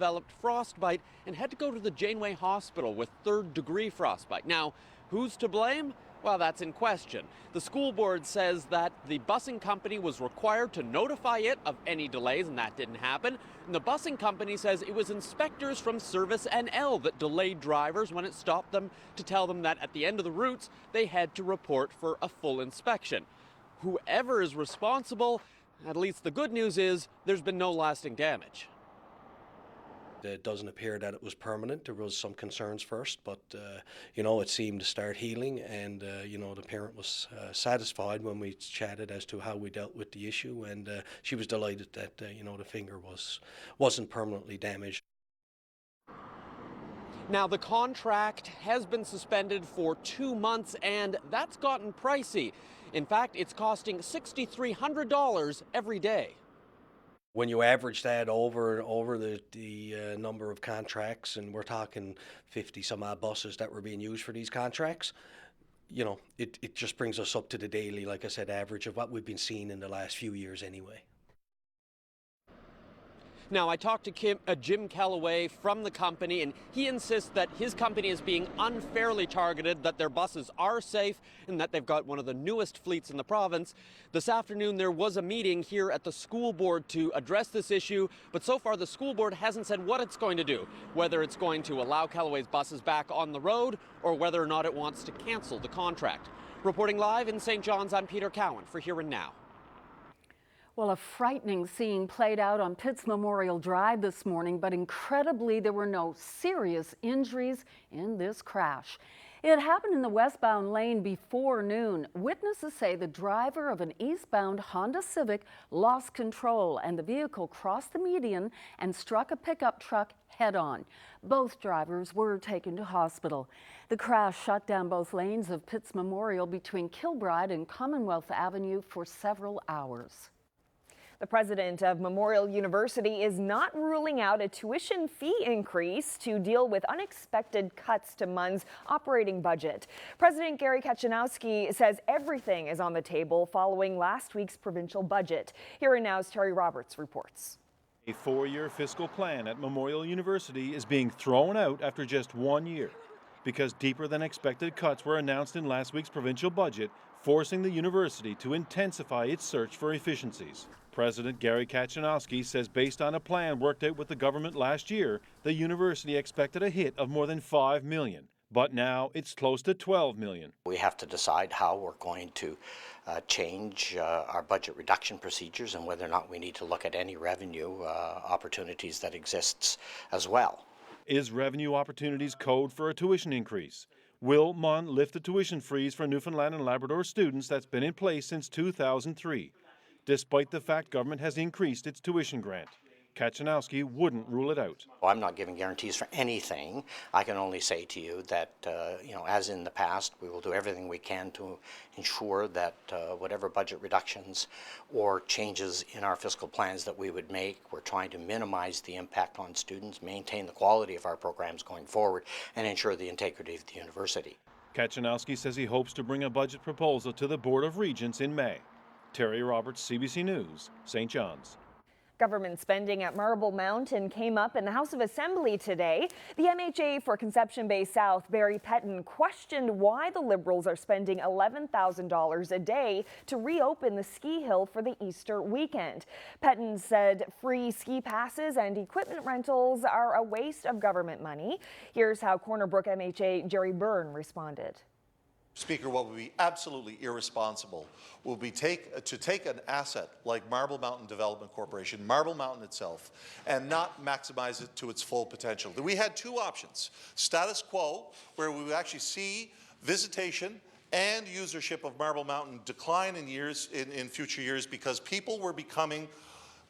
developed frostbite and had to go to the Janeway Hospital with third-degree frostbite. Now, who's to blame? Well, that's in question. The school board says that the busing company was required to notify it of any delays, and that didn't happen. And the busing company says it was inspectors from Service NL that delayed drivers when it stopped them to tell them that at the end of the routes, they had to report for a full inspection. Whoever is responsible, at least the good news is there's been no lasting damage. It doesn't appear that it was permanent. There was some concerns first, but it seemed to start healing, and the parent was satisfied when we chatted as to how we dealt with the issue, and she was delighted that the finger wasn't permanently damaged. Now, the contract has been suspended for 2 months, and that's gotten pricey. In fact, it's costing $6,300 every day. When you average that over the number of contracts, and we're talking 50 some odd buses that were being used for these contracts, it just brings us up to the daily, like I said, average of what we've been seeing in the last few years anyway. Now, I talked to Jim Calloway from the company, and he insists that his company is being unfairly targeted, that their buses are safe, and that they've got one of the newest fleets in the province. This afternoon, there was a meeting here at the school board to address this issue, but so far the school board hasn't said what it's going to do, whether it's going to allow Calloway's buses back on the road or whether or not it wants to cancel the contract. Reporting live in St. John's, I'm Peter Cowan for Here and Now. Well, a frightening scene played out on Pitts Memorial Drive this morning, but incredibly, there were no serious injuries in this crash. It happened in the westbound lane before noon. Witnesses say the driver of an eastbound Honda Civic lost control and the vehicle crossed the median and struck a pickup truck head-on. Both drivers were taken to hospital. The crash shut down both lanes of Pitts Memorial between Kilbride and Commonwealth Avenue for several hours. The president of Memorial University is not ruling out a tuition fee increase to deal with unexpected cuts to MUN's operating budget. President Gary Kachanowski says everything is on the table following last week's provincial budget. Here and Now's Terry Roberts reports. A 4-year fiscal plan at Memorial University is being thrown out after just 1 year because deeper than expected cuts were announced in last week's provincial budget, forcing the university to intensify its search for efficiencies. President Gary Kachanowski says based on a plan worked out with the government last year, the university expected a hit of more than $5 million. But now it's close to $12 million. We have to decide how we're going to change our budget reduction procedures and whether or not we need to look at any revenue opportunities that exists as well. Is revenue opportunities code for a tuition increase? Will MUN lift the tuition freeze for Newfoundland and Labrador students that's been in place since 2003? Despite the fact government has increased its tuition grant, Kachanowski wouldn't rule it out. Well, I'm not giving guarantees for anything. I can only say to you that, as in the past, we will do everything we can to ensure that whatever budget reductions or changes in our fiscal plans that we would make, we're trying to minimize the impact on students, maintain the quality of our programs going forward, and ensure the integrity of the university. Kachanowski says he hopes to bring a budget proposal to the Board of Regents in May. Terry Roberts, CBC News, St. John's. Government spending at Marble Mountain came up in the House of Assembly today. The MHA for Conception Bay South, Barry Petton, questioned why the Liberals are spending $11,000 a day to reopen the ski hill for the Easter weekend. Petton said free ski passes and equipment rentals are a waste of government money. Here's how Corner Brook MHA Jerry Byrne responded. Speaker, what would be absolutely irresponsible will be to take an asset like Marble Mountain Development Corporation, Marble Mountain itself, and not maximize it to its full potential. We had two options: status quo, where we would actually see visitation and usership of Marble Mountain decline in future years because people were becoming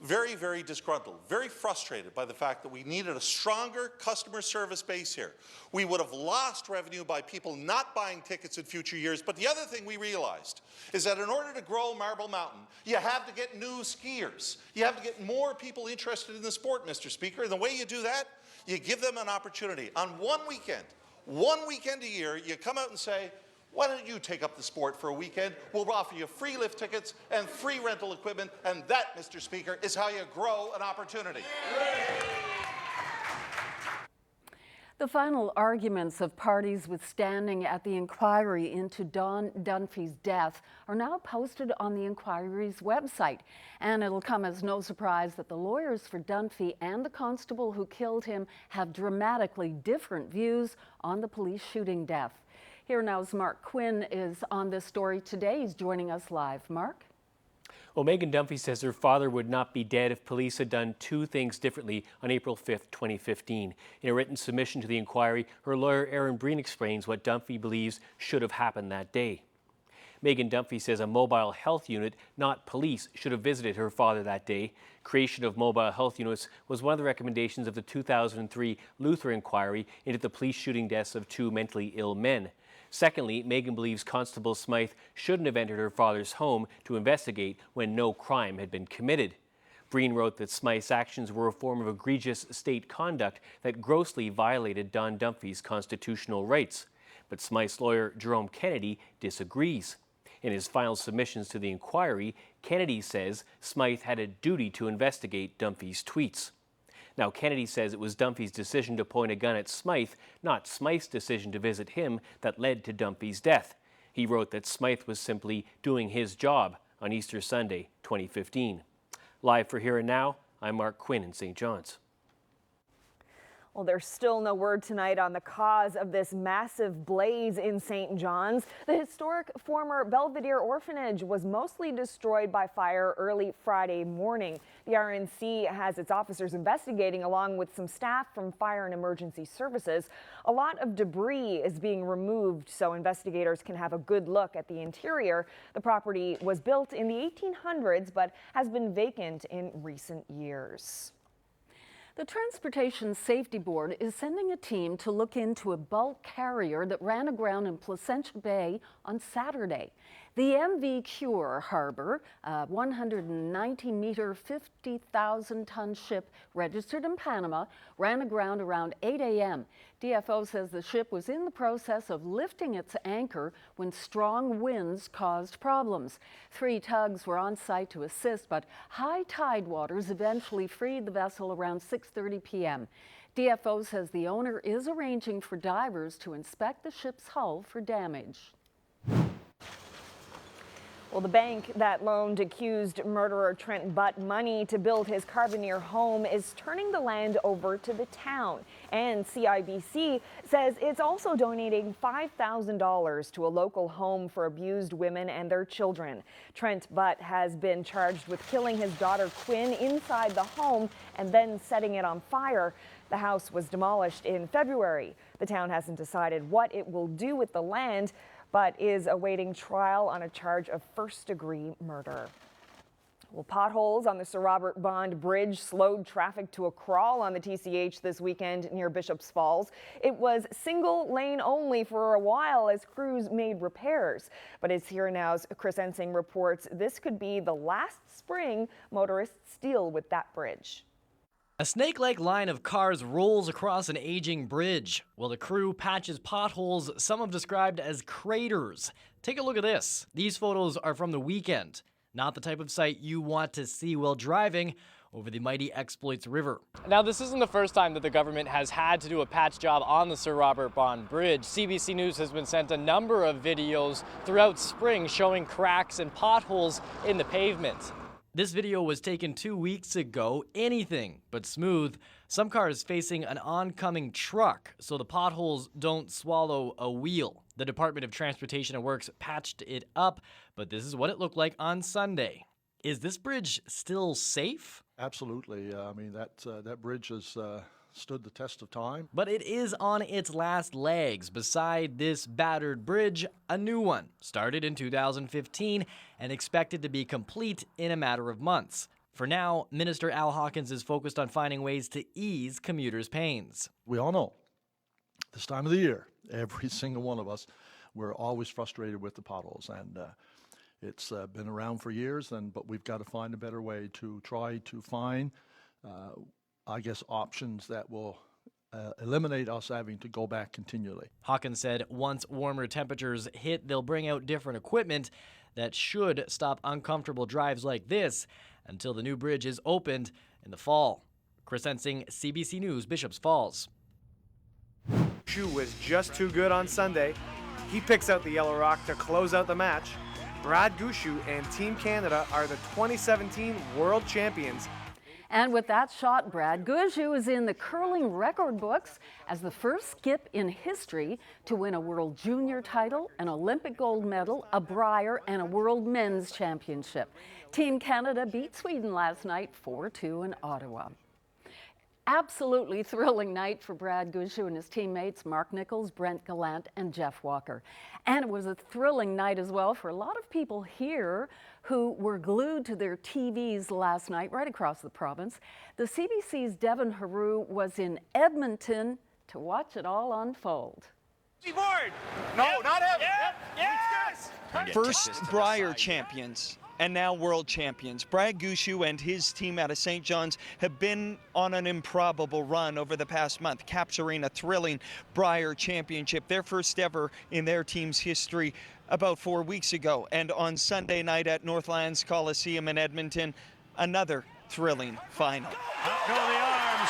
very, very disgruntled, very frustrated by the fact that we needed a stronger customer service base here. We would have lost revenue by people not buying tickets in future years, but the other thing we realized is that in order to grow Marble Mountain, you have to get new skiers. You have to get more people interested in the sport, Mr. Speaker, and the way you do that, you give them an opportunity. On one weekend a year, you come out and say, why don't you take up the sport for a weekend? We'll offer you free lift tickets and free rental equipment, and that, Mr. Speaker, is how you grow an opportunity. The final arguments of parties withstanding at the inquiry into Don Dunphy's death are now posted on the inquiry's website. And it'll come as no surprise that the lawyers for Dunphy and the constable who killed him have dramatically different views on the police shooting death. Here now's Mark Quinn is on this story today. He's joining us live. Mark? Well, Megan Dunphy says her father would not be dead if police had done two things differently on April 5th, 2015. In a written submission to the inquiry, her lawyer Aaron Breen explains what Dunphy believes should have happened that day. Megan Dunphy says a mobile health unit, not police, should have visited her father that day. Creation of mobile health units was one of the recommendations of the 2003 Luther inquiry into the police shooting deaths of two mentally ill men. Secondly, Megan believes Constable Smythe shouldn't have entered her father's home to investigate when no crime had been committed. Breen wrote that Smythe's actions were a form of egregious state conduct that grossly violated Don Dunphy's constitutional rights. But Smythe's lawyer, Jerome Kennedy, disagrees. In his final submissions to the inquiry, Kennedy says Smythe had a duty to investigate Dunphy's tweets. Now, Kennedy says it was Dunphy's decision to point a gun at Smythe, not Smythe's decision to visit him, that led to Dunphy's death. He wrote that Smythe was simply doing his job on Easter Sunday, 2015. Live for Here and Now, I'm Mark Quinn in St. John's. Well, there's still no word tonight on the cause of this massive blaze in St. John's. The historic former Belvedere Orphanage was mostly destroyed by fire early Friday morning. The RNC has its officers investigating along with some staff from Fire and Emergency Services. A lot of debris is being removed so investigators can have a good look at the interior. The property was built in the 1800s but has been vacant in recent years. The Transportation Safety Board is sending a team to look into a bulk carrier that ran aground in Placentia Bay on Saturday. The MV Cure Harbor, a 190-meter, 50,000-ton ship registered in Panama, ran aground around 8 a.m. DFO says the ship was in the process of lifting its anchor when strong winds caused problems. 3 tugs were on site to assist, but high tide waters eventually freed the vessel around 6:30 p.m. DFO says the owner is arranging for divers to inspect the ship's hull for damage. Well, the bank that loaned accused murderer Trent Butt money to build his Carbonear home is turning the land over to the town. And CIBC says it's also donating $5,000 to a local home for abused women and their children. Trent Butt has been charged with killing his daughter Quinn inside the home and then setting it on fire. The house was demolished in February. The town hasn't decided what it will do with the land, but is awaiting trial on a charge of first-degree murder. Well, potholes on the Sir Robert Bond Bridge slowed traffic to a crawl on the TCH this weekend near Bishop's Falls. It was single lane only for a while as crews made repairs. But as Here Now's Chris Ensing reports, this could be the last spring motorists deal with that bridge. A snake-like line of cars rolls across an aging bridge, while the crew patches potholes some have described as craters. Take a look at this. These photos are from the weekend. Not the type of sight you want to see while driving over the mighty Exploits River. Now, this isn't the first time that the government has had to do a patch job on the Sir Robert Bond Bridge. CBC News has been sent a number of videos throughout spring showing cracks and potholes in the pavement. This video was taken 2 weeks ago. Anything but smooth. Some cars facing an oncoming truck, so the potholes don't swallow a wheel. The Department of Transportation and Works patched it up, but this is what it looked like on Sunday. Is this bridge still safe? Absolutely. I mean, that bridge has stood the test of time. But it is on its last legs. Beside this battered bridge, a new one started in 2015 and expected to be complete in a matter of months. For now, Minister Al Hawkins is focused on finding ways to ease commuters' pains. We all know this time of the year, every single one of us, we're always frustrated with the potholes, and it's been around for years, but we've got to find a better way to try to find options that will eliminate us having to go back continually. Hawkins said once warmer temperatures hit, they'll bring out different equipment that should stop uncomfortable drives like this until the new bridge is opened in the fall. Chris Ensing, CBC News, Bishop's Falls. Gushue was just too good on Sunday. He picks out the Yellow Rock to close out the match. Brad Gushue and Team Canada are the 2017 World Champions. And with that shot, Brad Gushue is in the curling record books as the first skip in history to win a World Junior title, an Olympic gold medal, a Brier, and a World Men's Championship. Team Canada beat Sweden last night 4-2 in Ottawa. Absolutely thrilling night for Brad Gushue and his teammates Mark Nichols, Brent Gallant, and Jeff Walker. And it was a thrilling night as well for a lot of people here who were glued to their TVs last night right across the province. The CBC's Devin Haru was in Edmonton to watch it all unfold. No, not him. Yes. First Brier champions and now world champions. Brad Gushue and his team out of St. John's have been on an improbable run over the past month, capturing a thrilling Brier championship, their first ever in their team's history, about 4 weeks ago. And on Sunday night at Northlands Coliseum in Edmonton, another thrilling final. Up go the arms.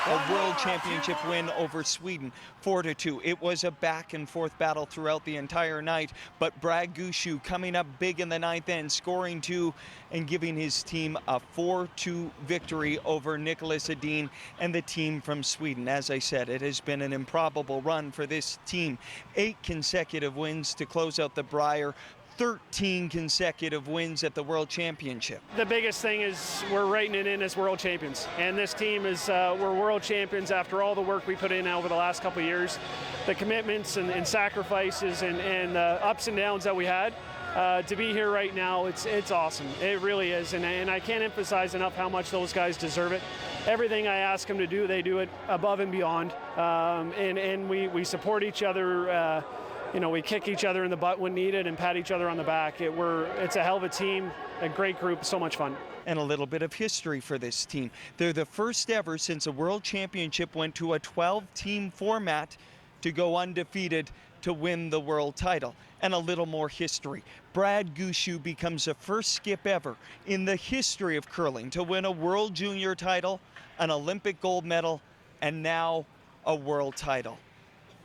A world championship win over Sweden, 4-2. It was a back and forth battle throughout the entire night, but Brad Gushue coming up big in the ninth end, scoring 2 and giving his team a 4-2 victory over Nicholas Edin and the team from Sweden. As I said, it has been an improbable run for this team. 8 consecutive wins to close out the Brier. 13 consecutive wins at the World Championship. The biggest thing is we're writing it in as world champions, and this team is we're world champions after all the work we put in over the last couple of years, the commitments and sacrifices and ups and downs that we had. To be here right now, it's awesome. It really is, and I can't emphasize enough how much those guys deserve it. Everything I ask them to do, they do it above and beyond, and we support each other. You know, we kick each other in the butt when needed and pat each other on the back. It's a hell of a team, a great group, so much fun. And a little bit of history for this team. They're the first ever since a World Championship went to a 12-team format to go undefeated to win the world title. And a little more history. Brad Gushue becomes the first skip ever in the history of curling to win a World Junior title, an Olympic gold medal, and now a world title.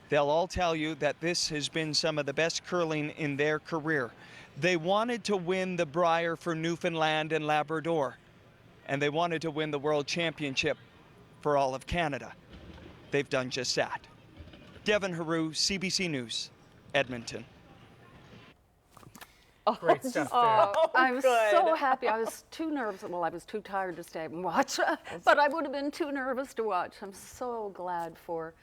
They'll all tell you that this has been some of the best curling in their career. They wanted to win the Brier for Newfoundland and Labrador, and they wanted to win the World Championship for all of Canada. They've done just that. Devin Haru, CBC News, Edmonton. Great stuff there. I was so happy. I was too nervous. Well, I was too tired to stay and watch, but I would have been too nervous to watch. I'm so glad for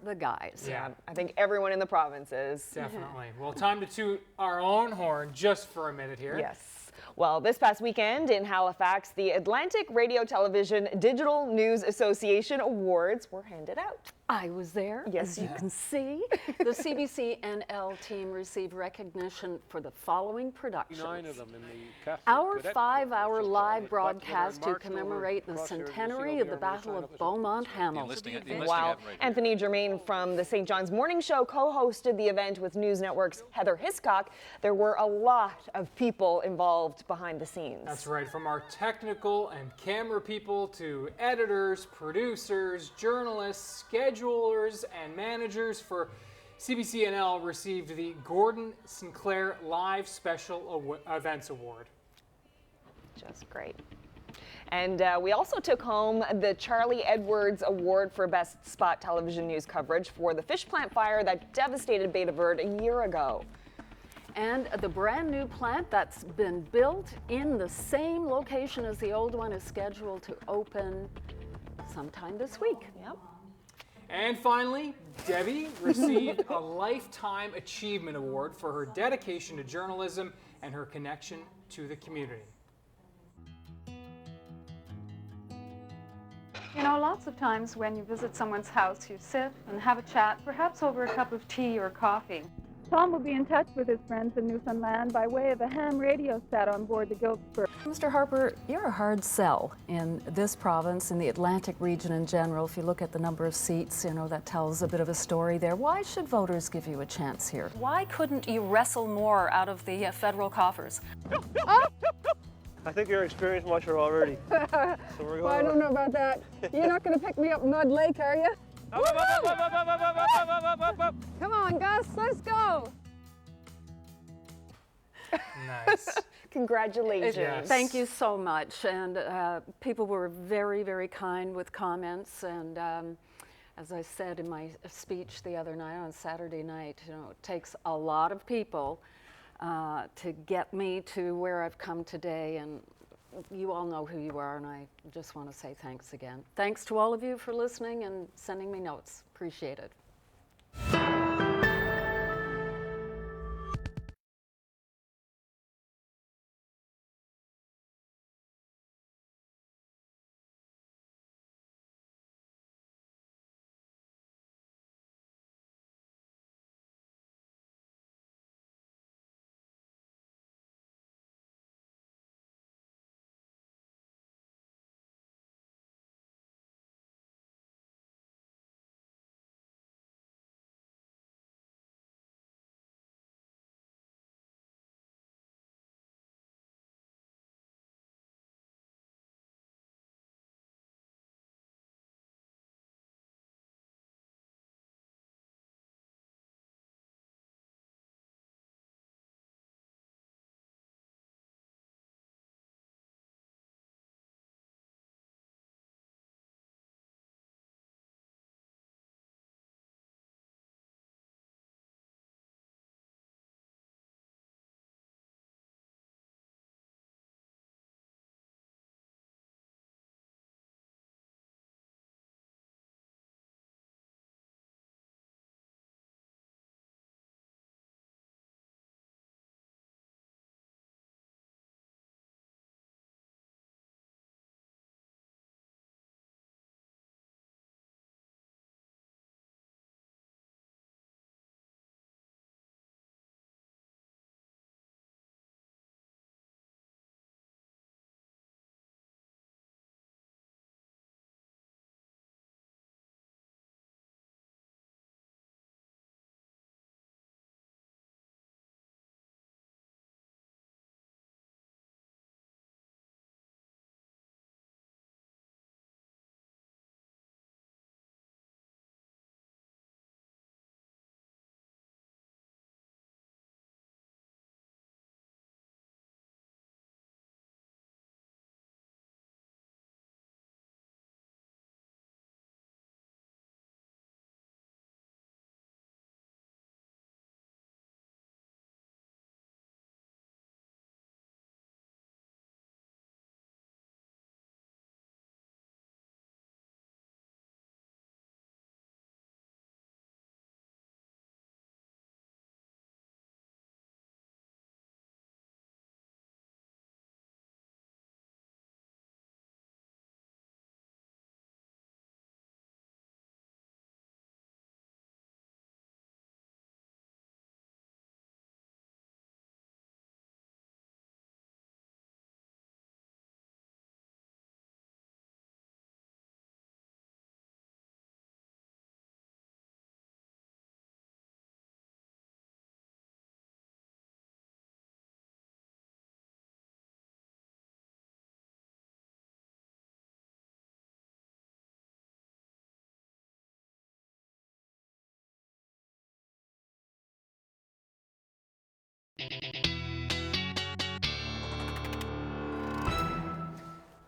the guys. Yeah, I think everyone in the province is. Definitely. Well, time to toot our own horn just for a minute here. Yes. Well, this past weekend in Halifax, the Atlantic Radio Television Digital News Association Awards were handed out. I was there, yes, as you can see. The CBC NL team received recognition for the following productions. 9 of them in the Our 5-hour live broadcast to commemorate the centenary of the Battle of Beaumont Hamel. Wow. Anthony Germain from the St. John's Morning Show co-hosted the event with News Network's Heather Hiscock. There were a lot of people involved behind the scenes. That's right, from our technical and camera people to editors, producers, journalists, schedulers, and managers for CBC NL received the Gordon Sinclair Live Special Events Award. Just great. And we also took home the Charlie Edwards Award for Best Spot Television News Coverage for the fish plant fire that devastated Bay de Verde a year ago. And the brand new plant that's been built in the same location as the old one is scheduled to open sometime this week. Yep. And finally, Debbie received a Lifetime Achievement Award for her dedication to journalism and her connection to the community. You know, lots of times when you visit someone's house, you sit and have a chat, perhaps over a cup of tea or coffee. Tom will be in touch with his friends in Newfoundland by way of a ham radio set on board the Giltspur. Mr. Harper, you're a hard sell in this province, in the Atlantic region in general. If you look at the number of seats, you know, that tells a bit of a story there. Why should voters give you a chance here? Why couldn't you wrestle more out of the federal coffers? I think you're experienced musher already. So well, I don't know about that. You're not going to pick me up Mud Lake, are you? Come on, Gus, let's go. Nice. Congratulations. Yes. Thank you so much. And people were very, very kind with comments. And as I said in my speech the other night, on Saturday night, you know, it takes a lot of people to get me to where I've come today. And you all know who you are, and I just want to say thanks again. Thanks to all of you for listening and sending me notes. Appreciate it.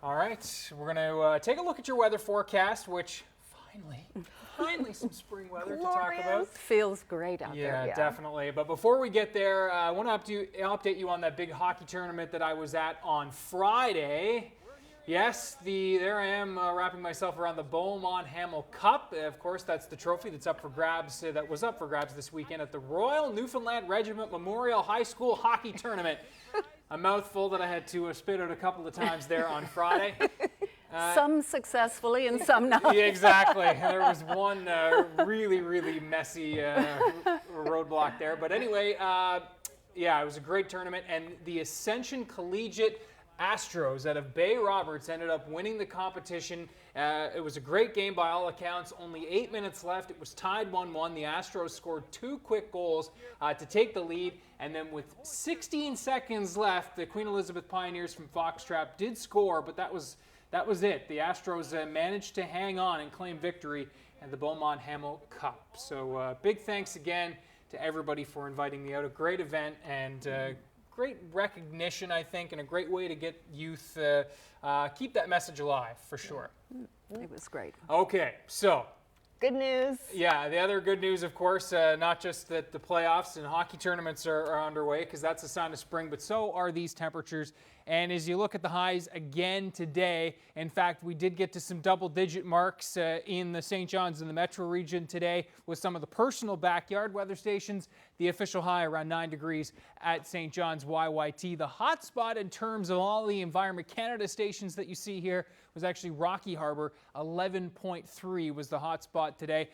All right, we're going to take a look at your weather forecast, which finally some spring weather to talk about. Feels great out there. Yeah, definitely. But before we get there, I want to update you on that big hockey tournament that I was at on Friday. Yes, there I am wrapping myself around the Beaumont Hamel Cup. Of course, that's the trophy that's up for grabs. That was up for grabs this weekend at the Royal Newfoundland Regiment Memorial High School Hockey Tournament. A mouthful that I had to spit out a couple of times there on Friday. Some successfully and some not. Yeah, exactly. There was one really, really messy roadblock there. But anyway, yeah, it was a great tournament. And the Ascension Collegiate Astros out of Bay Roberts ended up winning the competition. It was a great game by all accounts. Only 8 minutes left. It was tied 1-1. The Astros scored 2 quick goals to take the lead. And then with 16 seconds left, the Queen Elizabeth Pioneers from Foxtrap did score, but that was that was it. The Astros managed to hang on and claim victory at the Beaumont Hamel Cup. So big thanks again to everybody for inviting me out. A great event and great recognition, I think, and a great way to get youth, keep that message alive, for sure. It was great. Okay, so. Good news. Yeah, the other good news, of course, not just that the playoffs and hockey tournaments are underway, because that's a sign of spring, but so are these temperatures. And as you look at the highs again today, in fact, we did get to some double-digit marks in the St. John's and the metro region today with some of the personal backyard weather stations. The official high around 9 degrees at St. John's YYT. The hot spot in terms of all the Environment Canada stations that you see here was actually Rocky Harbour. 11.3 was the hot spot today.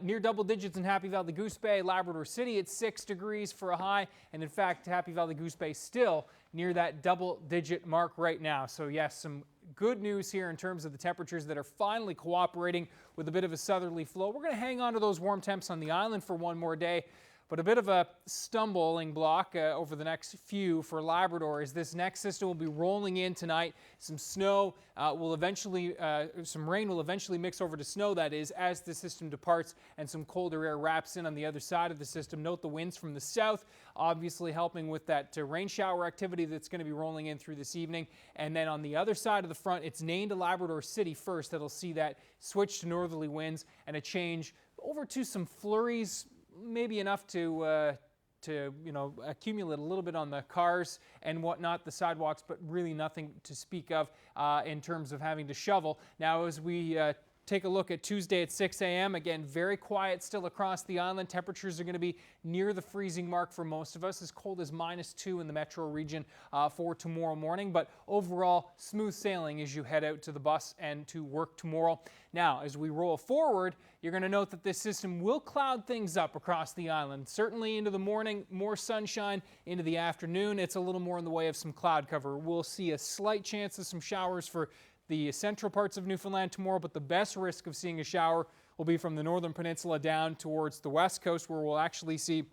Near double digits in Happy Valley Goose Bay, Labrador City at 6 degrees for a high. And in fact, Happy Valley Goose Bay still near that double-digit mark right now. So yes, some good news here in terms of the temperatures that are finally cooperating with a bit of a southerly flow. We're going to hang on to those warm temps on the island for one more day. But a bit of a stumbling block over the next few for Labrador is this next system will be rolling in tonight. Some snow will eventually, some rain will eventually mix over to snow, that is, as the system departs and some colder air wraps in on the other side of the system. Note the winds from the south, obviously helping with that rain shower activity that's going to be rolling in through this evening. And then on the other side of the front, it's Nain to Labrador City first that'll see that switch to northerly winds and a change over to some flurries, maybe enough to accumulate a little bit on the cars and whatnot, the sidewalks, but really nothing to speak of in terms of having to shovel. Now, as we take a look at Tuesday at 6 a.m. Again, very quiet still across the island. Temperatures are going to be near the freezing mark for most of us, as cold as -2 in the metro region for tomorrow morning. But overall, smooth sailing as you head out to the bus and to work tomorrow. Now, as we roll forward, you're going to note that this system will cloud things up across the island. Certainly into the morning, more sunshine. Into the afternoon, it's a little more in the way of some cloud cover. We'll see a slight chance of some showers for the central parts of Newfoundland tomorrow, but the best risk of seeing a shower will be from the northern peninsula down towards the west coast, where we'll actually see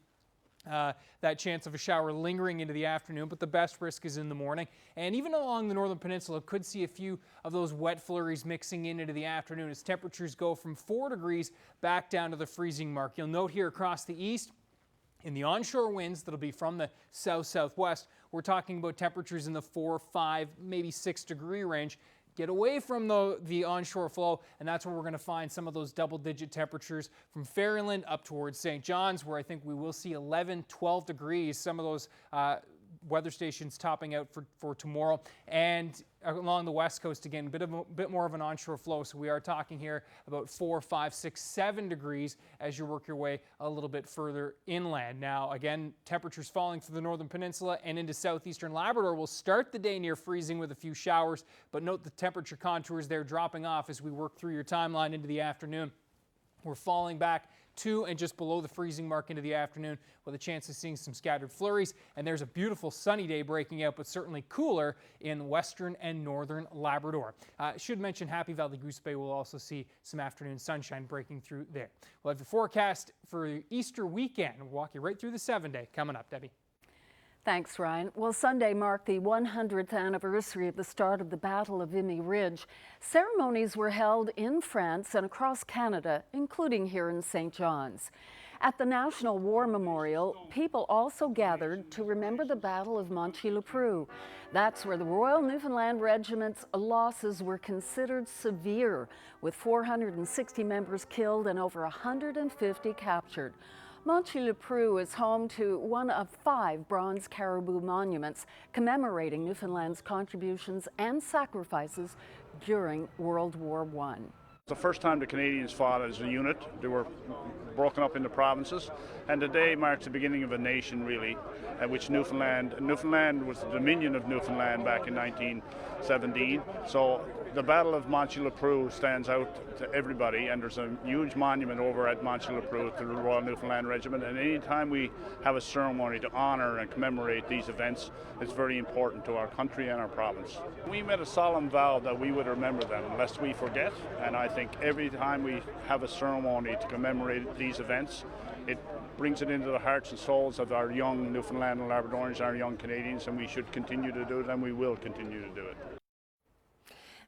that chance of a shower lingering into the afternoon, but the best risk is in the morning. And even along the northern peninsula, could see a few of those wet flurries mixing in into the afternoon as temperatures go from 4 degrees back down to the freezing mark. You'll note here across the east, in the onshore winds that'll be from the south-southwest, we're talking about temperatures in the 4, 5, maybe 6 degree range. Get away from the onshore flow, and that's where we're going to find some of those double-digit temperatures from Ferryland up towards St. John's, where I think we will see 11, 12 degrees, some of those weather stations topping out for tomorrow. And along the west coast, again, a bit more of an onshore flow, so we are talking here about 4, 5, 6, 7 degrees as you work your way a little bit further inland. Now, again, temperatures falling through the northern peninsula and into southeastern Labrador will start the day near freezing with a few showers, but note the temperature contours there dropping off as we work through your timeline into the afternoon. We're falling back to and just below the freezing mark into the afternoon with a chance of seeing some scattered flurries. And there's a beautiful sunny day breaking out, but certainly cooler in western and northern Labrador. Should mention Happy Valley Goose Bay will also see some afternoon sunshine breaking through there. We'll have the forecast for Easter weekend. We'll walk you right through the 7-day coming up, Debbie. Thanks, Ryan. Well, Sunday marked the 100th anniversary of the start of the Battle of Vimy Ridge. Ceremonies were held in France and across Canada, including here in St. John's. At the National War Memorial, people also gathered to remember the Battle of Monchy-le-Preux. That's where the Royal Newfoundland Regiment's losses were considered severe, with 460 members killed and over 150 captured. Monchy-le-Preux is home to one of 5 bronze caribou monuments commemorating Newfoundland's contributions and sacrifices during World War I. The first time the Canadians fought as a unit, they were broken up into provinces, and today marks the beginning of a nation, really, which Newfoundland was the Dominion of Newfoundland back in 1917. So the Battle of Monchy-le-Preux stands out to everybody, and there's a huge monument over at Monchy-le-Preux to the Royal Newfoundland Regiment, and any time we have a ceremony to honor and commemorate these events, it's very important to our country and our province. We made a solemn vow that we would remember them lest we forget, and I think every time we have a ceremony to commemorate these events, it brings it into the hearts and souls of our young Newfoundland and Labradorians, our young Canadians, and we should continue to do it, and we will continue to do it.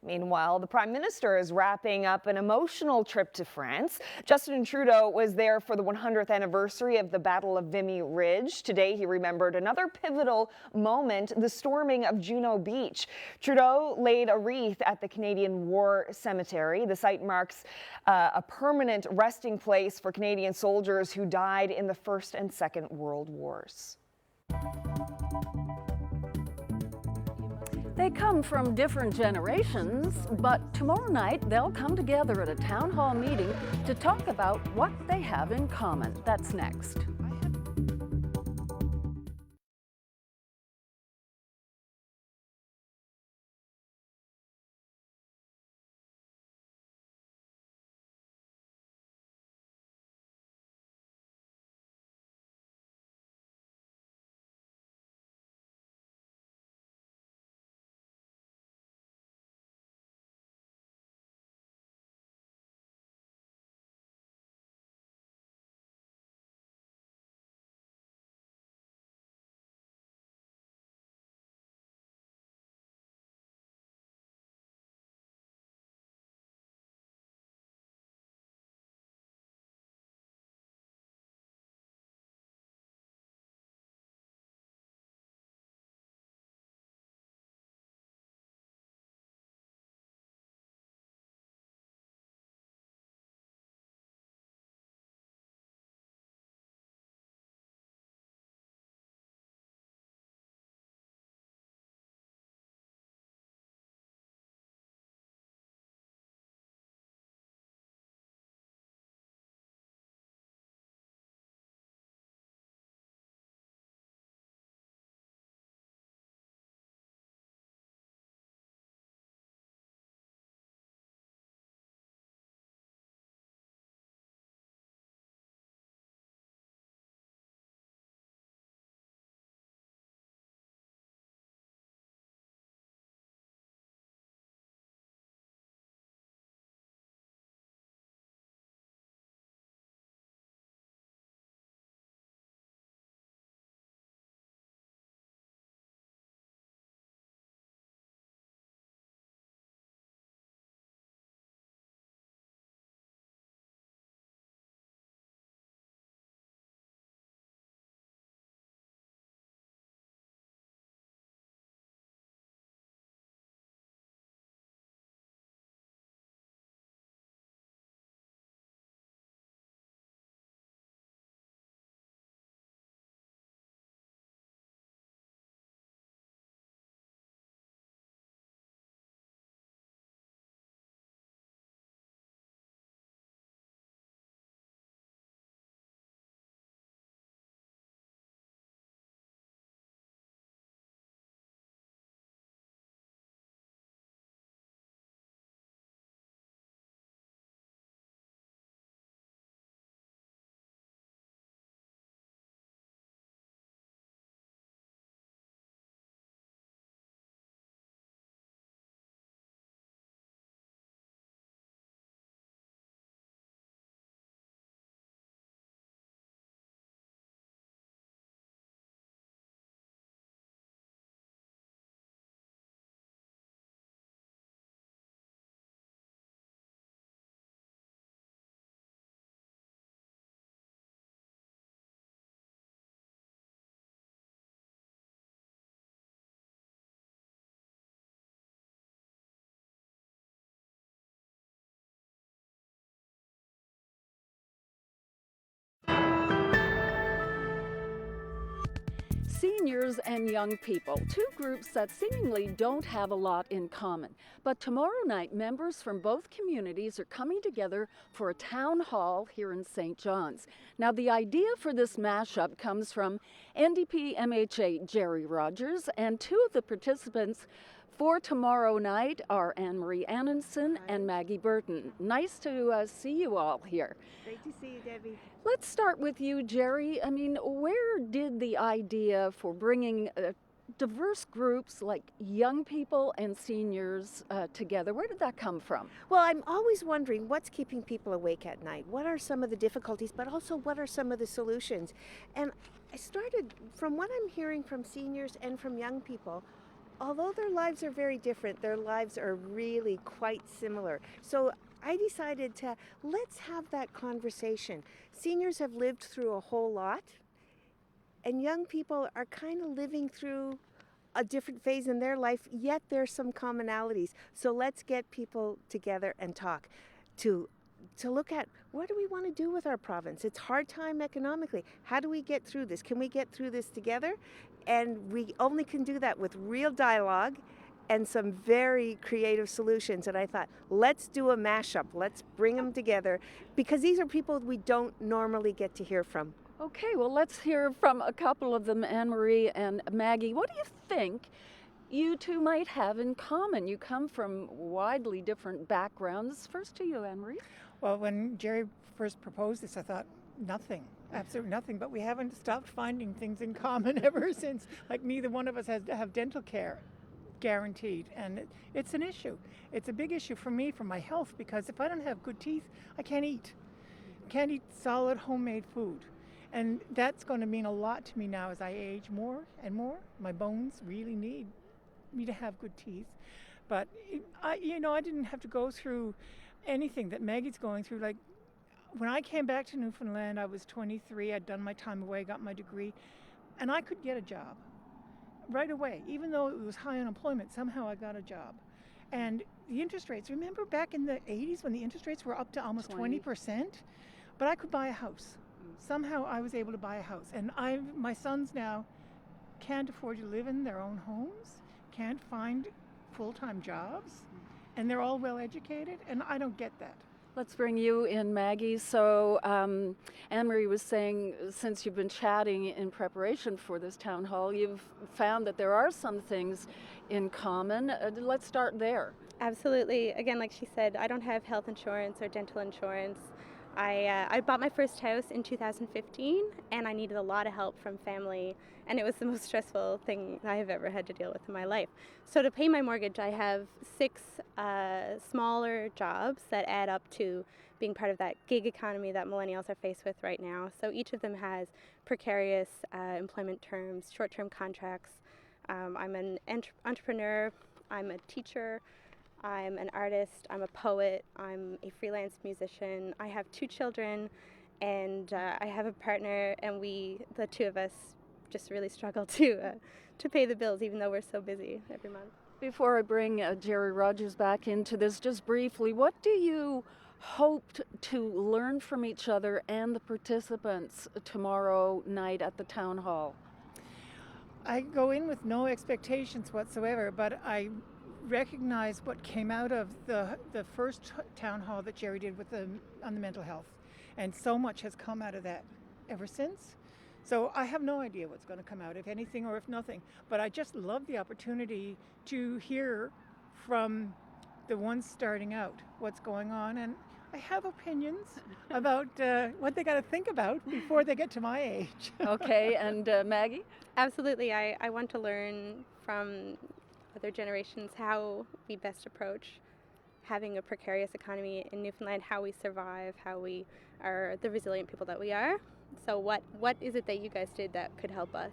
Meanwhile, the Prime Minister is wrapping up an emotional trip to France. Justin Trudeau was there for the 100th anniversary of the Battle of Vimy Ridge. Today, he remembered another pivotal moment, the storming of Juno Beach. Trudeau laid a wreath at the Canadian War Cemetery. The site marks a permanent resting place for Canadian soldiers who died in the First and Second World Wars. They come from different generations, but tomorrow night they'll come together at a town hall meeting to talk about what they have in common. That's next. Seniors and young people, two groups that seemingly don't have a lot in common. But tomorrow night, members from both communities are coming together for a town hall here in St. John's. Now, the idea for this mashup comes from NDP MHA Jerry Rogers, and two of the participants for tomorrow night are Anne-Marie Annenson and Maggie Burton. Nice to see you all here. Great to see you, Debbie. Let's start with you, Jerry. I mean, where did the idea for bringing diverse groups like young people and seniors together, where did that come from? Well, I'm always wondering what's keeping people awake at night. What are some of the difficulties, but also what are some of the solutions? And I started, from what I'm hearing from seniors and from young people, although their lives are very different, their lives are really quite similar. So I decided to let's have that conversation. Seniors have lived through a whole lot, and young people are kind of living through a different phase in their life, yet there's some commonalities. So let's get people together and talk to look at what do we want to do with our province. It's hard time economically. How do we get through this? Can we get through this together? And we only can do that with real dialogue and some very creative solutions. And I thought, let's do a mashup. Let's bring them together, because these are people we don't normally get to hear from. Okay, well, let's hear from a couple of them, Anne-Marie and Maggie. What do you think you two might have in common? You come from widely different backgrounds. First to you, Anne-Marie. Well, when Jerry first proposed this, I thought nothing, absolutely nothing, but we haven't stopped finding things in common ever since. Like, neither one of us has to have dental care guaranteed, and it's an issue. It's a big issue for me, for my health, because if I don't have good teeth, I can't eat. Can't eat solid homemade food. And that's going to mean a lot to me now as I age more and more. My bones really need me to have good teeth. But I didn't have to go through anything that Maggie's going through. Like, when I came back to Newfoundland, I was 23. I'd done my time away, got my degree, and I could get a job right away. Even though it was high unemployment, somehow I got a job. And the interest rates, remember back in the 80s when the interest rates were up to almost 20%? But I could buy a house. Somehow I was able to buy a house. And my sons now can't afford to live in their own homes, can't find full-time jobs, and they're all well educated, and I don't get that. Let's bring you in, Maggie. So Anne-Marie was saying, since you've been chatting in preparation for this town hall, you've found that there are some things in common. Let's start there. Absolutely. Again, like she said, I don't have health insurance or dental insurance. I bought my first house in 2015, and I needed a lot of help from family, and it was the most stressful thing I have ever had to deal with in my life. So to pay my mortgage, I have 6 smaller jobs that add up to being part of that gig economy that millennials are faced with right now. So each of them has precarious employment terms, short-term contracts. I'm an entrepreneur, I'm a teacher, I'm an artist, I'm a poet, I'm a freelance musician, I have 2 children, and I have a partner, and the two of us, just really struggle to pay the bills, even though we're so busy every month. Before I bring Jerry Rogers back into this, just briefly, what do you hope to learn from each other and the participants tomorrow night at the town hall? I go in with no expectations whatsoever, but I recognize what came out of the first town hall that Jerry did on the mental health, and so much has come out of that ever since. So I have no idea what's going to come out, if anything or if nothing, but I just love the opportunity to hear from the ones starting out what's going on, and I have opinions about what they got to think about before they get to my age. Okay, and Maggie? Absolutely. I want to learn from other generations how we best approach having a precarious economy in Newfoundland, how we survive, how we are the resilient people that we are. So what is it that you guys did that could help us?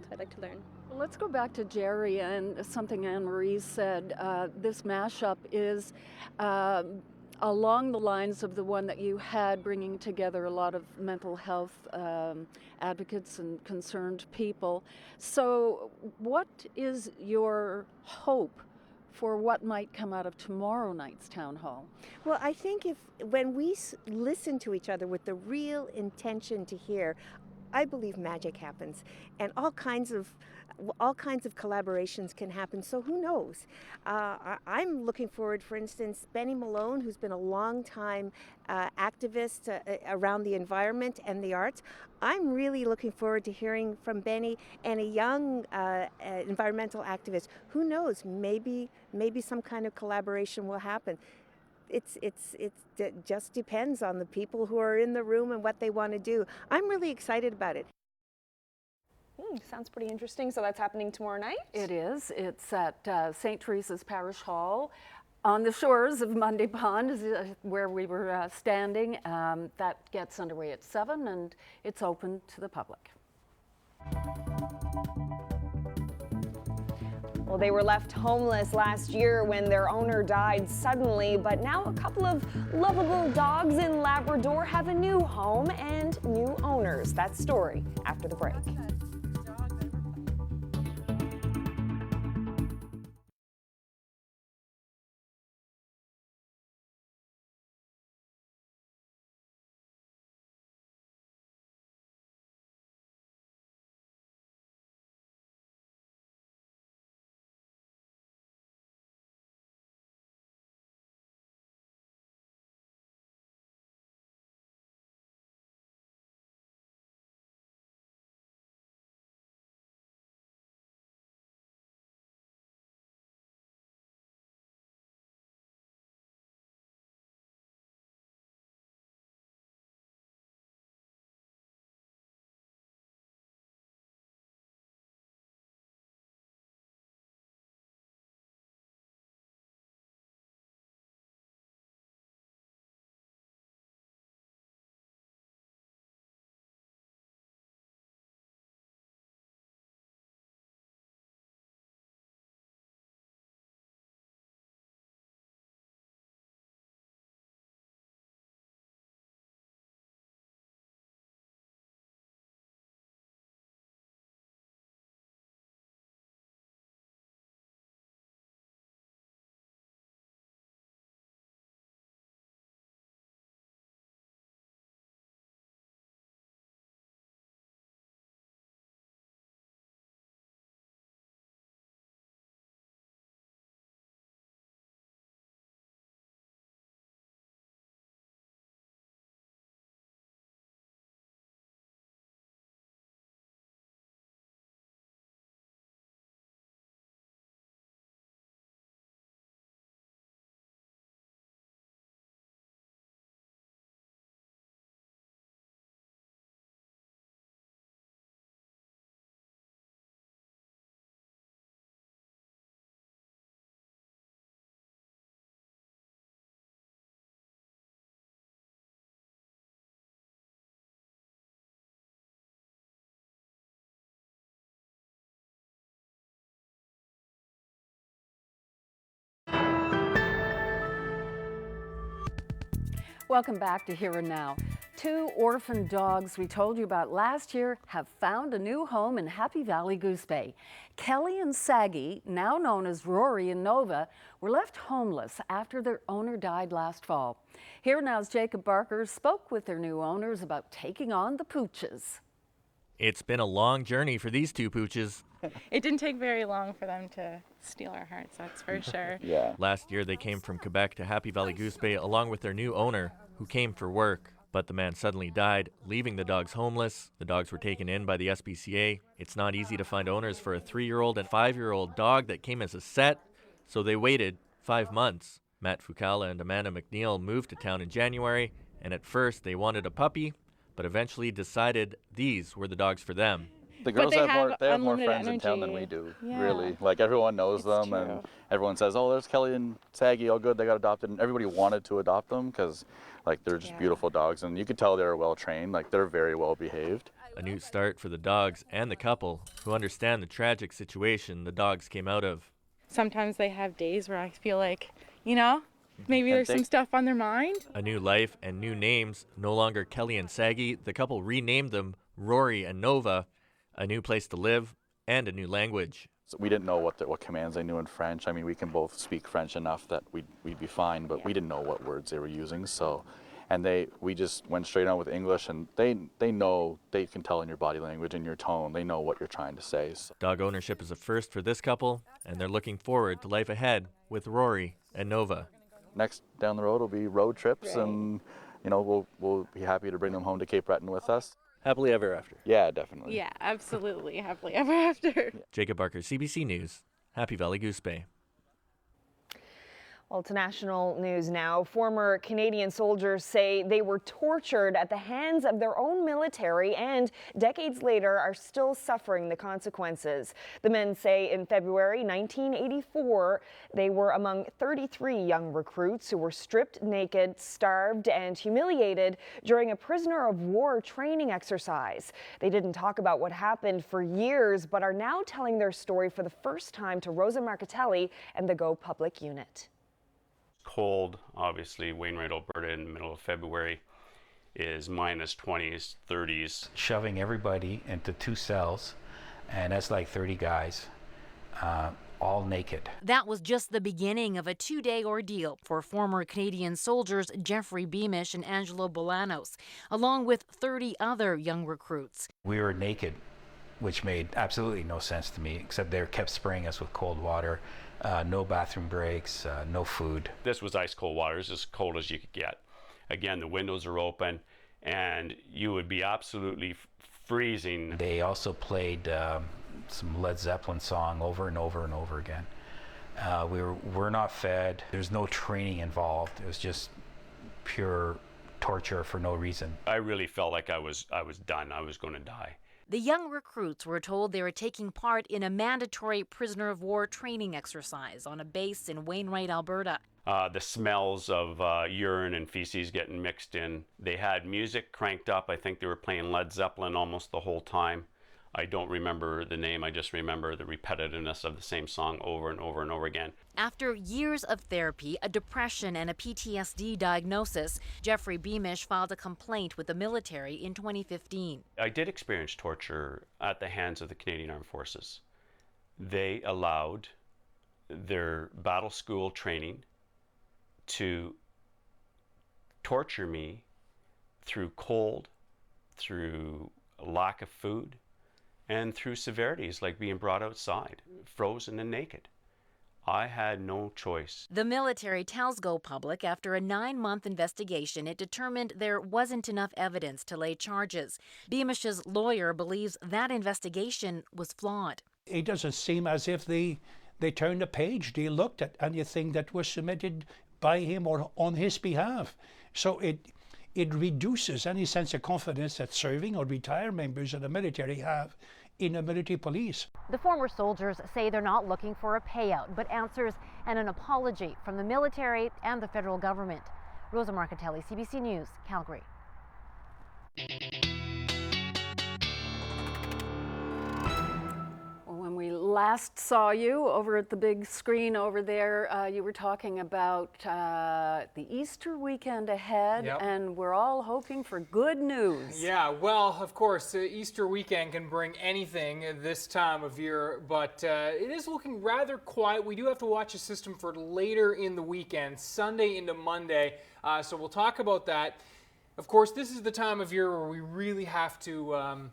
So I'd like to learn. Well, let's go back to Jerry and something Anne-Marie said. This mashup is along the lines of the one that you had, bringing together a lot of mental health advocates and concerned people. So what is your hope for what might come out of tomorrow night's town hall? Well, I think when we listen to each other with the real intention to hear, I believe magic happens, and all kinds of collaborations can happen. So who knows? I'm looking forward, for instance, Benny Malone, who's been a long time activist around the environment and the arts. I'm really looking forward to hearing from Benny and a young environmental activist. Who knows? Maybe some kind of collaboration will happen. It just depends on the people who are in the room and what they want to do. I'm really excited about it. Sounds pretty interesting. So that's happening tomorrow night? It is. It's at St. Teresa's Parish Hall on the shores of Monday Pond, where we were standing. That gets underway at 7, and it's open to the public. Well, they were left homeless last year when their owner died suddenly, but now a couple of lovable dogs in Labrador have a new home and new owners. That story after the break. Welcome back to Here and Now. 2 orphan dogs we told you about last year have found a new home in Happy Valley Goose Bay. Kelly and Saggy, now known as Rory and Nova, were left homeless after their owner died last fall. Here and Now's Jacob Barker spoke with their new owners about taking on the pooches. It's been a long journey for these 2 pooches. It didn't take very long for them to steal our hearts, that's for sure. Yeah. Last year they came from Quebec to Happy Valley Goose Bay along with their new owner, who came for work. But the man suddenly died, leaving the dogs homeless. The dogs were taken in by the SPCA. It's not easy to find owners for a 3-year-old and 5-year-old dog that came as a set, so they waited 5 months. Matt Fukala and Amanda McNeil moved to town in January, and at first they wanted a puppy, but eventually decided these were the dogs for them. The girls they have more friends energy. in town than we do, Yeah. really. Like, everyone knows them, true. and everyone says, oh, there's Kelly and Saggy, oh good, they got adopted. And everybody wanted to adopt them because, like, they're just beautiful dogs, and you could tell they're well trained, like, they're very well behaved. A new start for the dogs and the couple, who understand the tragic situation the dogs came out of. Sometimes they have days where I feel like, you know, maybe there's some stuff on their mind. A new life and new names, no longer Kelly and Saggy. The couple renamed them Rory and Nova. A new place to live and a new language. So we didn't know what commands they knew in French. I mean, we can both speak French enough that we'd be fine, but we didn't know what words they were using. So, and we just went straight on with English, and they know, they can tell in your body language and your tone. They know what you're trying to say. So. Dog ownership is a first for this couple, and they're looking forward to life ahead with Rory and Nova. Next down the road will be road trips, and you know we'll be happy to bring them home to Cape Breton with us. Happily ever after. Yeah, definitely. Yeah, absolutely. Happily ever after. Jacob Barker, CBC News, Happy Valley Goose Bay. Well, to national news now. Former Canadian soldiers say they were tortured at the hands of their own military and decades later are still suffering the consequences. The men say in February 1984, they were among 33 young recruits who were stripped naked, starved, and humiliated during a prisoner of war training exercise. They didn't talk about what happened for years, but are now telling their story for the first time to Rosa Marcatelli and the Go Public unit. Cold, obviously. Wainwright, Alberta in the middle of February is minus 20s, 30s. Shoving everybody into 2 cells, and that's like 30 guys, all naked. That was just the beginning of a 2-day ordeal for former Canadian soldiers Jeffrey Beamish and Angelo Bolanos, along with 30 other young recruits. We were naked, which made absolutely no sense to me, except they kept spraying us with cold water. No bathroom breaks, no food. This was ice cold water. It was as cold as you could get. Again, the windows are open and you would be absolutely freezing. They also played some Led Zeppelin song over and over and over again. We're not fed. There's no training involved. It was just pure torture for no reason. I really felt like I was done. I was going to die. The young recruits were told they were taking part in a mandatory prisoner of war training exercise on a base in Wainwright, Alberta. The smells of urine and feces getting mixed in. They had music cranked up. I think they were playing Led Zeppelin almost the whole time. I don't remember the name. I just remember the repetitiveness of the same song over and over and over again. After years of therapy, a depression, and a PTSD diagnosis, Jeffrey Beamish filed a complaint with the military in 2015. I did experience torture at the hands of the Canadian Armed Forces. They allowed their battle school training to torture me through cold, through lack of food, and through severities like being brought outside, frozen and naked. I had no choice. The military tells Go Public after a 9-month investigation, it determined there wasn't enough evidence to lay charges. Beamish's lawyer believes that investigation was flawed. It doesn't seem as if they turned a page. They looked at anything that was submitted by him or on his behalf. So it reduces any sense of confidence that serving or retired members of the military have in the military police. The former soldiers say they're not looking for a payout, but answers and an apology from the military and the federal government. Rosa Marcatelli, CBC News, Calgary. When we last saw you over at the big screen over there, you were talking about the Easter weekend ahead, Yep. and we're all hoping for good news. Yeah, well, of course, Easter weekend can bring anything this time of year, but it is looking rather quiet. We do have to watch the system for later in the weekend, Sunday into Monday, so we'll talk about that. Of course, this is the time of year where we really have to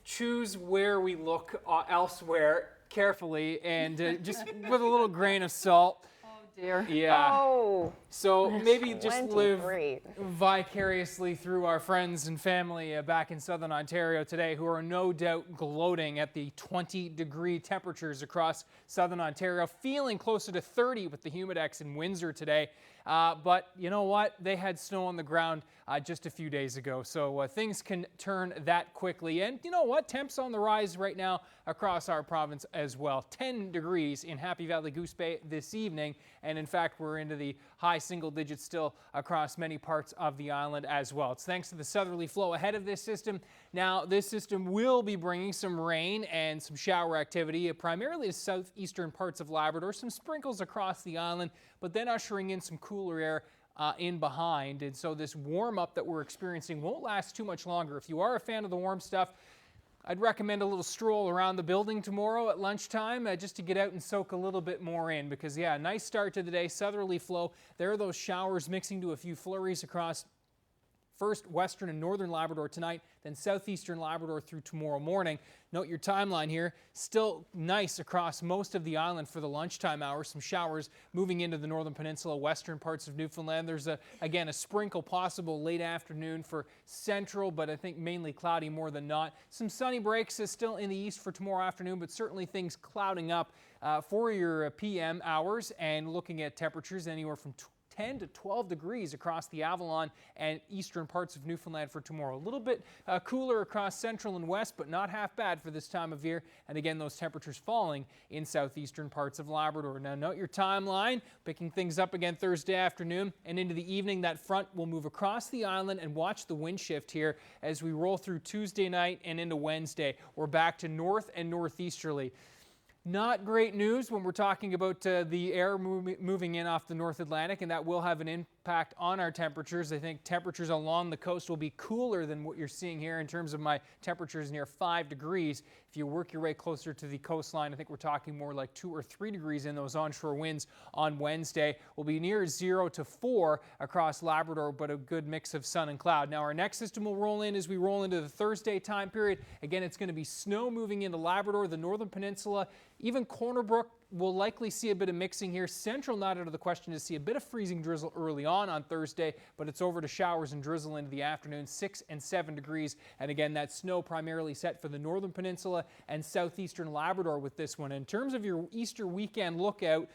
choose where we look elsewhere carefully and just with a little grain of salt. Oh dear. Yeah. Oh. So maybe just live 23. vicariously through our friends and family back in Southern Ontario today, who are no doubt gloating at the 20-degree temperatures across Southern Ontario, feeling closer to 30 with the Humidex in Windsor today. But you know what? They had snow on the ground just a few days ago, so things can turn that quickly. And you know what? Temps on the rise right now across our province as well. 10 degrees in Happy Valley Goose Bay this evening, and in fact, we're into the high single digits still across many parts of the island as well. It's thanks to the southerly flow ahead of this system. Now, this system will be bringing some rain and some shower activity, primarily to southeastern parts of Labrador, some sprinkles across the island, but then ushering in some cooler air in behind. And so this warm up that we're experiencing won't last too much longer. If you are a fan of the warm stuff, I'd recommend a little stroll around the building tomorrow at lunchtime just to get out and soak a little bit more in, because yeah, nice start to the day, southerly flow. There are those showers mixing to a few flurries across first western and northern Labrador tonight, then southeastern Labrador through tomorrow morning. Note your timeline here, still nice across most of the island for the lunchtime hours. Some showers moving into the northern peninsula, western parts of Newfoundland. There's again a sprinkle possible late afternoon for central, but I think mainly cloudy more than not. Some sunny breaks still in the east for tomorrow afternoon, but certainly things clouding up for your PM hours, and looking at temperatures anywhere from 10 to 12 degrees across the Avalon and eastern parts of Newfoundland for tomorrow. A little bit cooler across central and west, but not half bad for this time of year. And again, those temperatures falling in southeastern parts of Labrador. Now, note your timeline, picking things up again Thursday afternoon and into the evening. That front will move across the island, and watch the wind shift here as we roll through Tuesday night and into Wednesday. We're back to north and northeasterly. Not great news when we're talking about the air moving in off the North Atlantic, and that will have an impact on our temperatures. I think temperatures along the coast will be cooler than what you're seeing here in terms of my temperatures near 5 degrees. If you work your way closer to the coastline, I think we're talking more like 2 or 3 degrees in those onshore winds on Wednesday. We'll be near 0 to 4 across Labrador, but a good mix of sun and cloud. Now, our next system will roll in as we roll into the Thursday time period. Again, it's going to be snow moving into Labrador, the Northern Peninsula, even Corner Brook. We'll likely see a bit of mixing here. Central not out of the question to see a bit of freezing drizzle early on Thursday, but it's over to showers and drizzle into the afternoon, 6 and 7 degrees. And again, that snow primarily set for the Northern Peninsula and southeastern Labrador with this one. In terms of your Easter weekend lookout,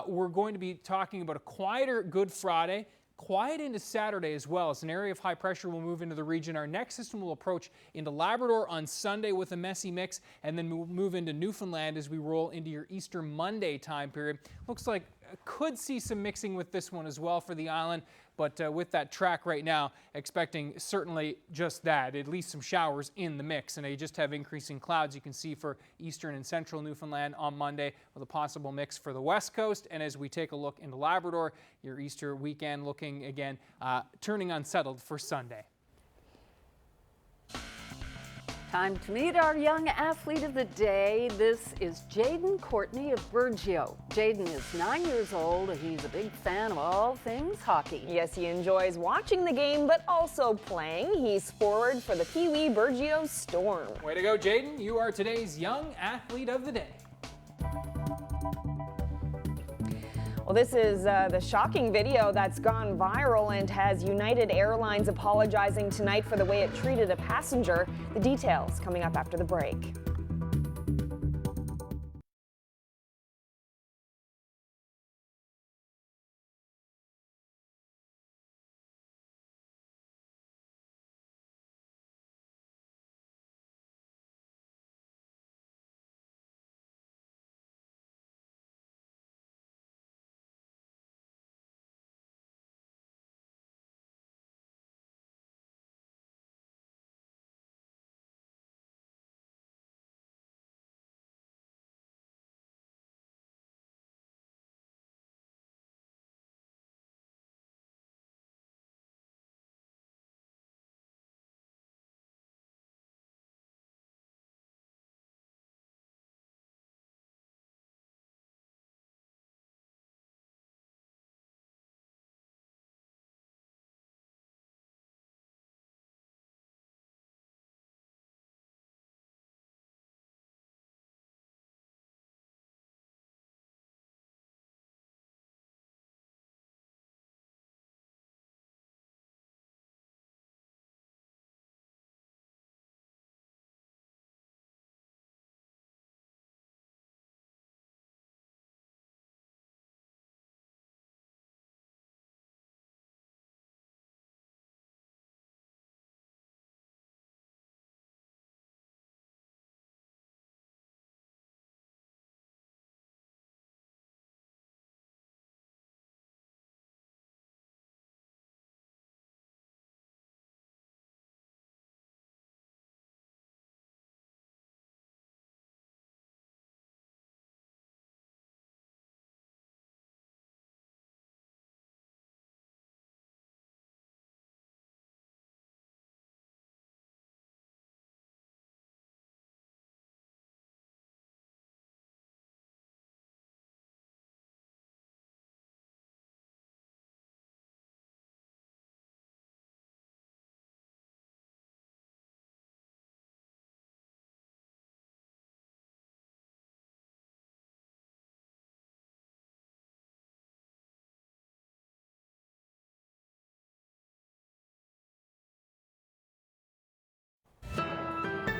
we're going to be talking about a quieter Good Friday. Quiet into Saturday as well, as an area of high pressure will move into the region. Our next system will approach into Labrador on Sunday with a messy mix, and then we'll move into Newfoundland as we roll into your Easter Monday time period. Looks like could see some mixing with this one as well for the island, but with that track right now, expecting certainly just that, at least some showers in the mix. And you just have increasing clouds you can see for eastern and central Newfoundland on Monday, with a possible mix for the west coast. And as we take a look into Labrador, your Easter weekend looking again turning unsettled for Sunday. Time to meet our young athlete of the day. This is Jaden Courtney of Burgeo. Jaden is 9 years old. He's a big fan of all things hockey. Yes, he enjoys watching the game, but also playing. He's forward for the Pee Wee Burgeo Storm. Way to go, Jaden. You are today's young athlete of the day. Well, this is the shocking video that's gone viral and has United Airlines apologizing tonight for the way it treated a passenger. The details coming up after the break.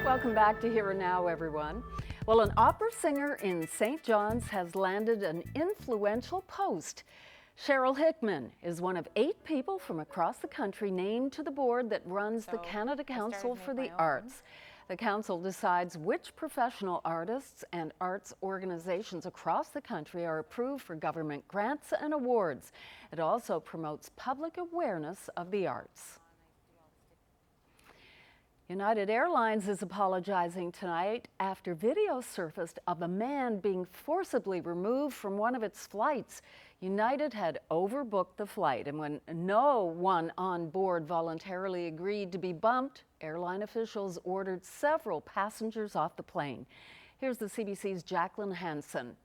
Welcome back to Here and Now, everyone. Well, an opera singer in St. John's has landed an influential post. Cheryl Hickman is one of 8 people from across the country named to the board that runs the Canada Council for the Arts. The council decides which professional artists and arts organizations across the country are approved for government grants and awards. It also promotes public awareness of the arts. United Airlines is apologizing tonight after video surfaced of a man being forcibly removed from one of its flights. United had overbooked the flight, and when no one on board voluntarily agreed to be bumped, airline officials ordered several passengers off the plane. Here's the CBC's Jacqueline Hansen.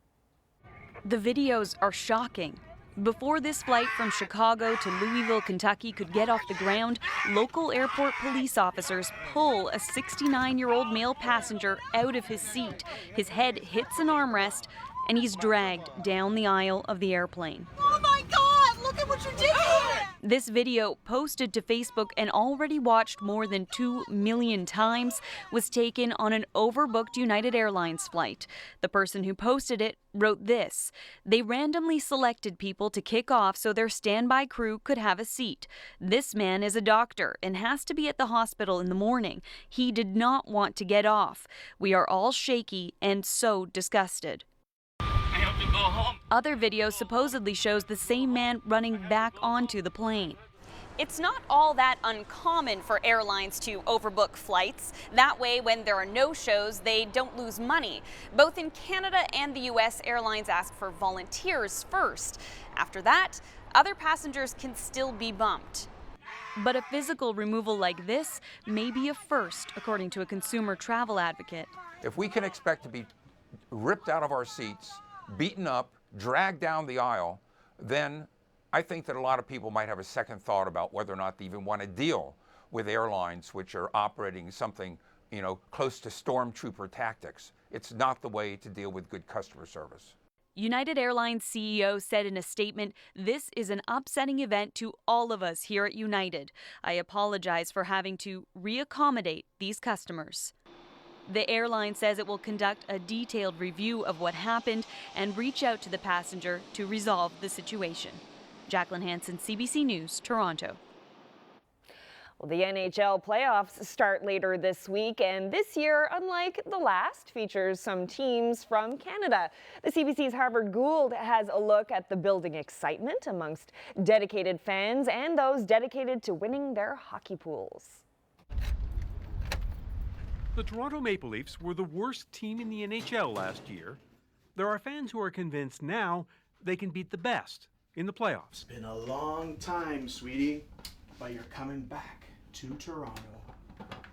The videos are shocking. Before this flight from Chicago to Louisville, Kentucky could get off the ground, local airport police officers pull a 69-year-old male passenger out of his seat. His head hits an armrest, and he's dragged down the aisle of the airplane. Oh my God, look at what you did here! This video, posted to Facebook and already watched more than 2 million times, was taken on an overbooked United Airlines flight. The person who posted it wrote this: "They randomly selected people to kick off so their standby crew could have a seat. This man is a doctor and has to be at the hospital in the morning. He did not want to get off. We are all shaky and so disgusted." Other video supposedly shows the same man running back onto the plane. It's not all that uncommon for airlines to overbook flights. That way, when there are no-shows, they don't lose money. Both in Canada and the U.S., airlines ask for volunteers first. After that, other passengers can still be bumped. But a physical removal like this may be a first, according to a consumer travel advocate. If we can expect to be ripped out of our seats, beaten up, dragged down the aisle, then I think that a lot of people might have a second thought about whether or not they even want to deal with airlines which are operating something, close to stormtrooper tactics. It's not the way to deal with good customer service. United Airlines CEO said in a statement, "This is an upsetting event to all of us here at United. I apologize for having to reaccommodate these customers." The airline says it will conduct a detailed review of what happened and reach out to the passenger to resolve the situation. Jacqueline Hansen, CBC News, Toronto. Well, the NHL playoffs start later this week, and this year, unlike the last, features some teams from Canada. The CBC's Harvard Gould has a look at the building excitement amongst dedicated fans and those dedicated to winning their hockey pools. The Toronto Maple Leafs were the worst team in the NHL last year. There are fans who are convinced now they can beat the best in the playoffs. It's been a long time, sweetie, but you're coming back to Toronto.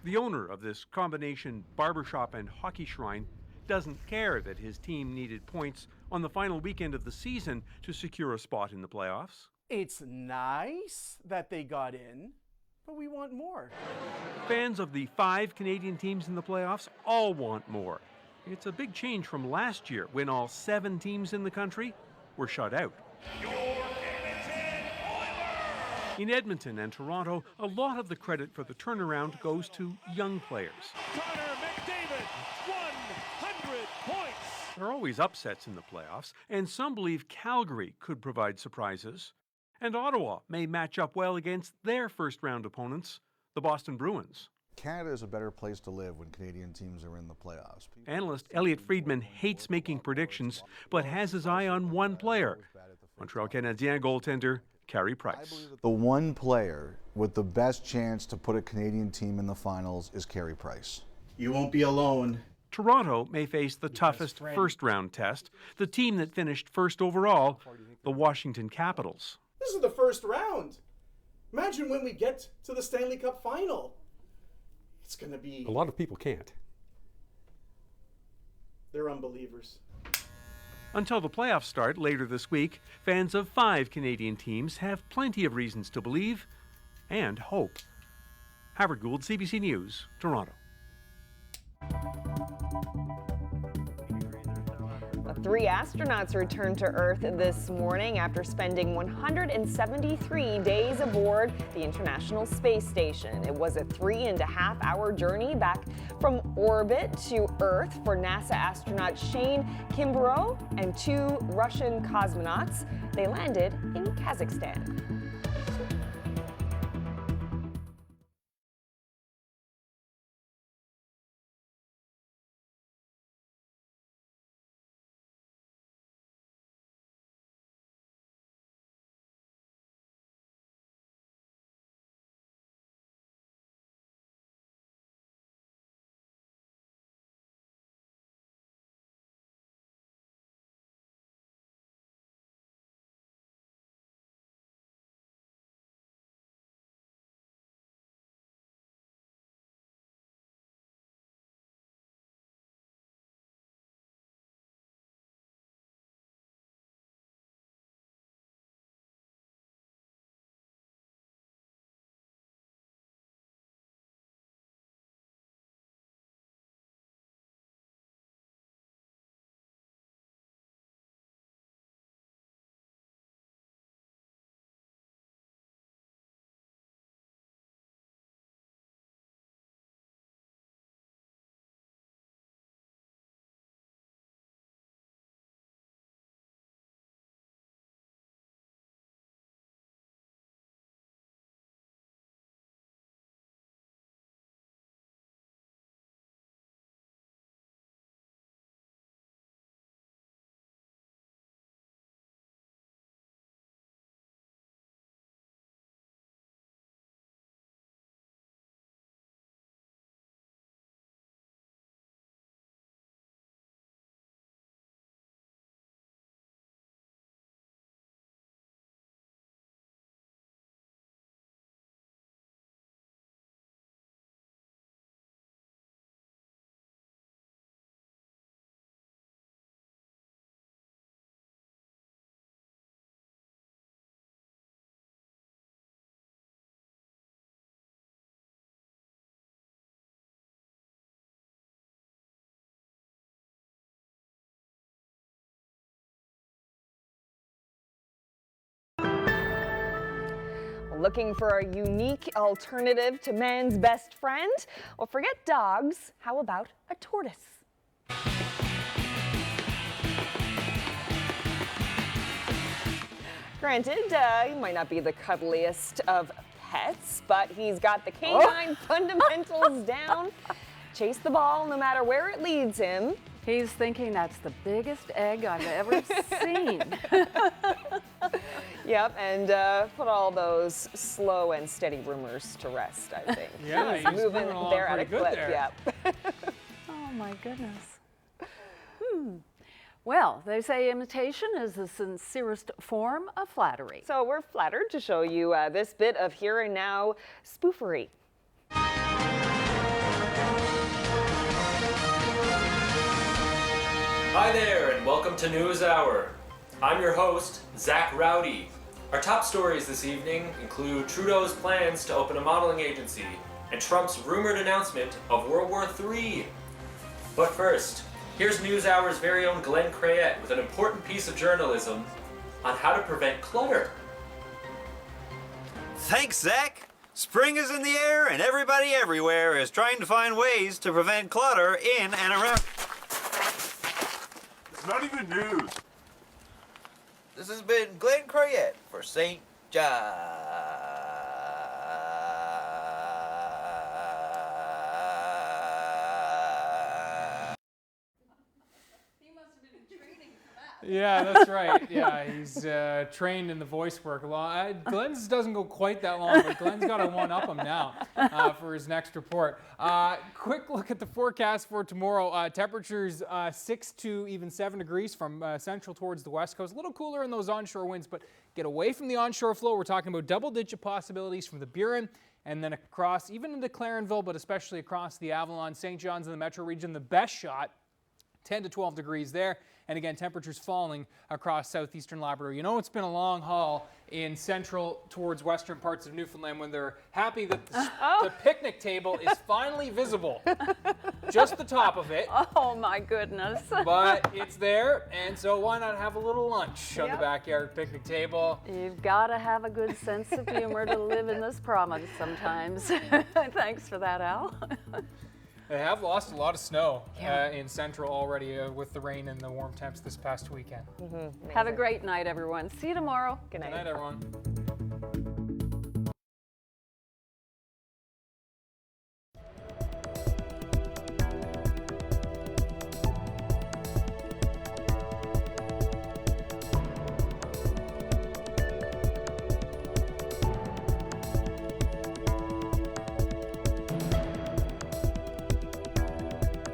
The owner of this combination barbershop and hockey shrine doesn't care that his team needed points on the final weekend of the season to secure a spot in the playoffs. It's nice that they got in, but we want more. Fans of the 5 Canadian teams in the playoffs all want more. It's a big change from last year when all 7 teams in the country were shut out. In Edmonton and Toronto, a lot of the credit for the turnaround goes to young players. There are always upsets in the playoffs, and some believe Calgary could provide surprises. And Ottawa may match up well against their first-round opponents, the Boston Bruins. Canada is a better place to live when Canadian teams are in the playoffs. Analyst Elliot Friedman hates making predictions, but has his eye on one player, Montreal Canadiens goaltender Carey Price. The one player with the best chance to put a Canadian team in the finals is Carey Price. You won't be alone. Toronto may face the toughest first-round test, the team that finished first overall, the Washington Capitals. This is the first round. Imagine when we get to the Stanley Cup final. It's going to be... A lot of people can't. They're unbelievers. Until the playoffs start later this week, fans of 5 Canadian teams have plenty of reasons to believe and hope. Harvard Gould, CBC News, Toronto. 3 astronauts returned to Earth this morning after spending 173 days aboard the International Space Station. It was a 3.5-hour journey back from orbit to Earth for NASA astronaut Shane Kimbrough and 2 Russian cosmonauts. They landed in Kazakhstan. Looking for a unique alternative to man's best friend? Well, forget dogs. How about a tortoise? Granted, he might not be the cuddliest of pets, but he's got the canine fundamentals down. Chase the ball no matter where it leads him. He's thinking that's the biggest egg I've ever seen. Yep, and put all those slow and steady rumors to rest, I think. Yeah, he's moving along there at a pretty good clip. there. Yep. Oh my goodness. Well, they say imitation is the sincerest form of flattery. So we're flattered to show you this bit of here and now spoofery. Hi there, and welcome to News Hour. I'm your host, Zach Rowdy. Our top stories this evening include Trudeau's plans to open a modeling agency and Trump's rumored announcement of World War III. But first, here's News Hour's very own Glenn Crayette with an important piece of journalism on how to prevent clutter. Thanks, Zach. Spring is in the air, and everybody everywhere is trying to find ways to prevent clutter in and around. It's not even news. This has been Glenn Crayette for St. John. Yeah, that's right. Yeah, he's trained in the voice work. Glenn's doesn't go quite that long, but Glenn's got to one-up him now for his next report. Quick look at the forecast for tomorrow. Temperatures 6 to even 7 degrees from central towards the west coast. A little cooler in those onshore winds, but get away from the onshore flow. We're talking about double-digit possibilities from the Burin and then across, even into Clarenville, but especially across the Avalon, St. John's, and the metro region. The best shot, 10 to 12 degrees there. and again, temperatures falling across southeastern Labrador. You know, it's been a long haul in central towards western parts of Newfoundland when they're happy that the picnic table is finally visible. Just the top of it. Oh my goodness. But it's there, and so why not have a little lunch on the backyard picnic table? You've got to have a good sense of humor to live in this province sometimes. Thanks for that, Al. They have lost a lot of snow in central already with the rain and the warm temps this past weekend. Have a great night, everyone. See you tomorrow. Good night, everyone.